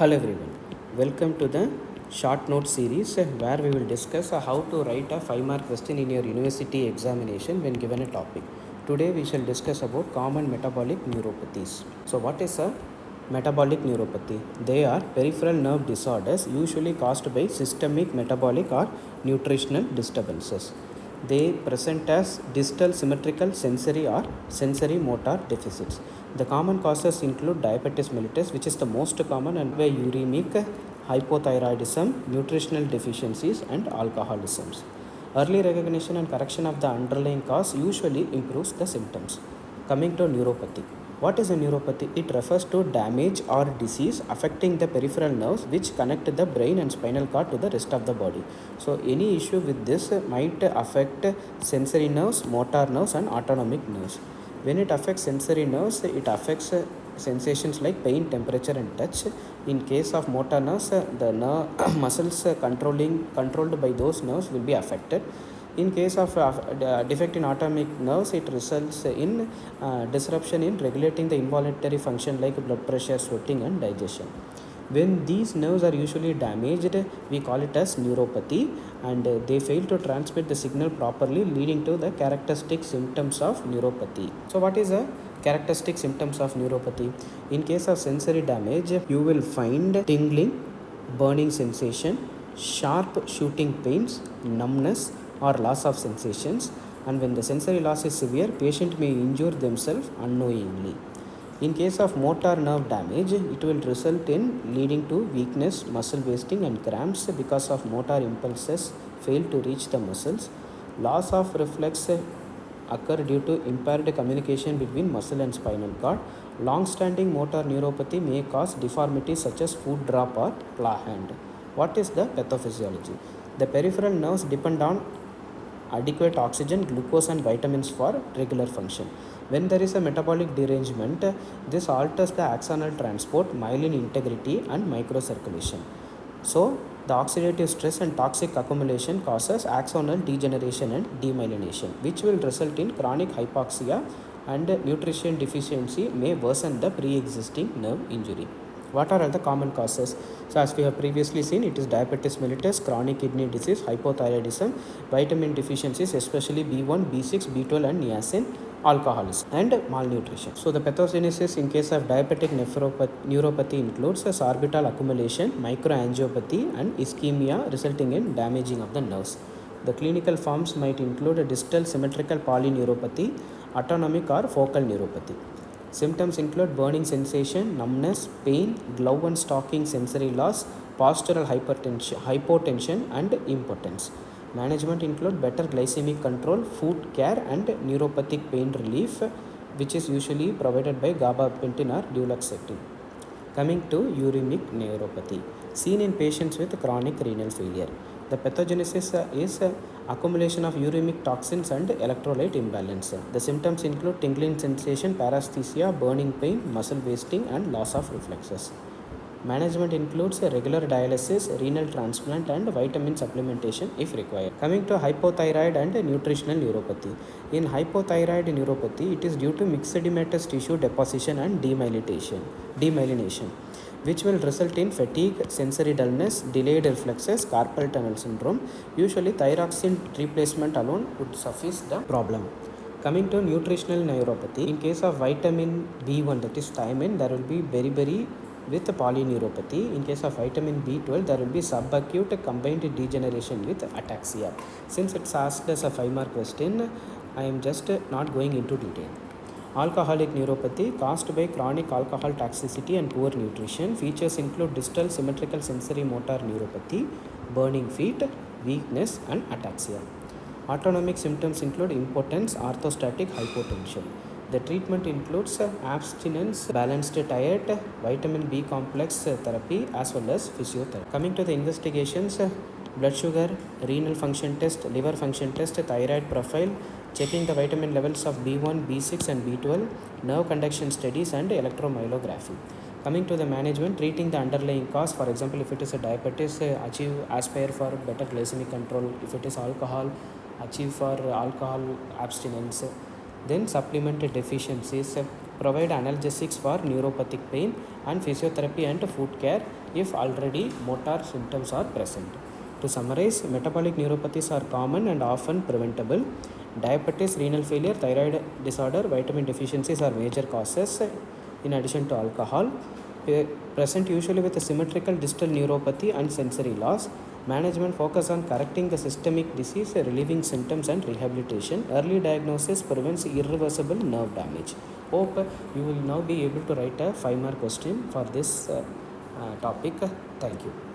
Hello everyone, welcome to the short note series where we will discuss how to write a 5-mark question in your university examination when given a topic. Today we shall discuss about common metabolic neuropathies. So what is a metabolic neuropathy? They are peripheral nerve disorders usually caused by systemic metabolic or nutritional disturbances. They present as distal symmetrical sensory or sensory motor deficits. The common causes include diabetes mellitus, which is the most common, and by uremic, hypothyroidism, nutritional deficiencies, and alcoholisms. Early recognition and correction of the underlying cause usually improves the symptoms. Coming to neuropathy. What is a neuropathy? It refers to damage or disease affecting the peripheral nerves which connect the brain and spinal cord to the rest of the body. So any issue with this might affect sensory nerves, motor nerves, and autonomic nerves. When it affects sensory nerves, it affects sensations like pain, temperature, and touch. In case of motor nerves, the muscles controlled by those nerves will be affected. In case of defect in autonomic nerves, it results in disruption in regulating the involuntary function like blood pressure, sweating, and digestion. When these nerves are usually damaged, we call it as neuropathy, and they fail to transmit the signal properly, leading to the characteristic symptoms of neuropathy. So what is the characteristic symptoms of neuropathy? In case of sensory damage, you will find tingling, burning sensation, sharp shooting pains, numbness, or loss of sensations, and when the sensory loss is severe, patient may injure themselves unknowingly. In case of motor nerve damage, it will result in leading to weakness, muscle wasting, and cramps because of motor impulses fail to reach the muscles. Loss of reflex occur due to impaired communication between muscle and spinal cord. Long-standing motor neuropathy may cause deformities such as foot drop or claw hand. What is the pathophysiology? The peripheral nerves depend on adequate oxygen, glucose, and vitamins for regular function. When there is a metabolic derangement, this alters the axonal transport, myelin integrity, and microcirculation. So, the oxidative stress and toxic accumulation causes axonal degeneration and demyelination, which will result in chronic hypoxia, and nutrition deficiency may worsen the pre-existing nerve injury. What are all the common causes? So as we have previously seen, it is diabetes mellitus, chronic kidney disease, hypothyroidism, vitamin deficiencies, especially B1, B6, B12, and niacin, alcoholism, and malnutrition. So the pathogenesis in case of diabetic neuropathy includes orbital accumulation, microangiopathy, and ischemia resulting in damaging of the nerves. The clinical forms might include a distal symmetrical polyneuropathy, autonomic or focal neuropathy. Symptoms include burning sensation, numbness, pain, glove and stocking sensory loss, postural hypotension, and impotence. Management include better glycemic control, food care, and neuropathic pain relief, which is usually provided by gabapentin or duloxetine. Coming to uremic neuropathy, seen in patients with chronic renal failure. The pathogenesis is accumulation of uremic toxins and electrolyte imbalance. The symptoms include tingling sensation, paresthesia, burning pain, muscle wasting, and loss of reflexes. Management includes regular dialysis, renal transplant, and vitamin supplementation if required. Coming to hypothyroid and nutritional neuropathy. In hypothyroid neuropathy, it is due to myxedematous tissue deposition and demyelination, which will result in fatigue, sensory dullness, delayed reflexes, carpal tunnel syndrome. Usually, thyroxine replacement alone would suffice the problem. Coming to nutritional neuropathy, in case of vitamin B1, that is thiamine, there will be beriberi with polyneuropathy. In case of vitamin B12, there will be subacute combined degeneration with ataxia. Since it's asked as a 5-mark question, I am just not going into detail. Alcoholic neuropathy caused by chronic alcohol toxicity and poor nutrition. Features include distal symmetrical sensory motor neuropathy, burning feet, weakness, and ataxia. Autonomic symptoms include impotence, orthostatic hypotension. The treatment includes abstinence, balanced diet, vitamin B complex therapy, as well as physiotherapy. Coming to the investigations, blood sugar, renal function test, liver function test, thyroid profile, checking the vitamin levels of B1, B6, and B12, nerve conduction studies, and electromyelography. Coming to the management, treating the underlying cause. For example, if it is a diabetes, aspire for better glycemic control. If it is alcohol, achieve for alcohol abstinence. Then supplement deficiencies, provide analgesics for neuropathic pain, and physiotherapy and food care if already motor symptoms are present. To summarize, metabolic neuropathies are common and often preventable. Diabetes, renal failure, thyroid disorder, vitamin deficiencies are major causes in addition to alcohol. Present usually with a symmetrical distal neuropathy and sensory loss. Management focus on correcting the systemic disease, relieving symptoms and rehabilitation. Early diagnosis prevents irreversible nerve damage. Hope you will now be able to write a 5-mark question for this topic. Thank you.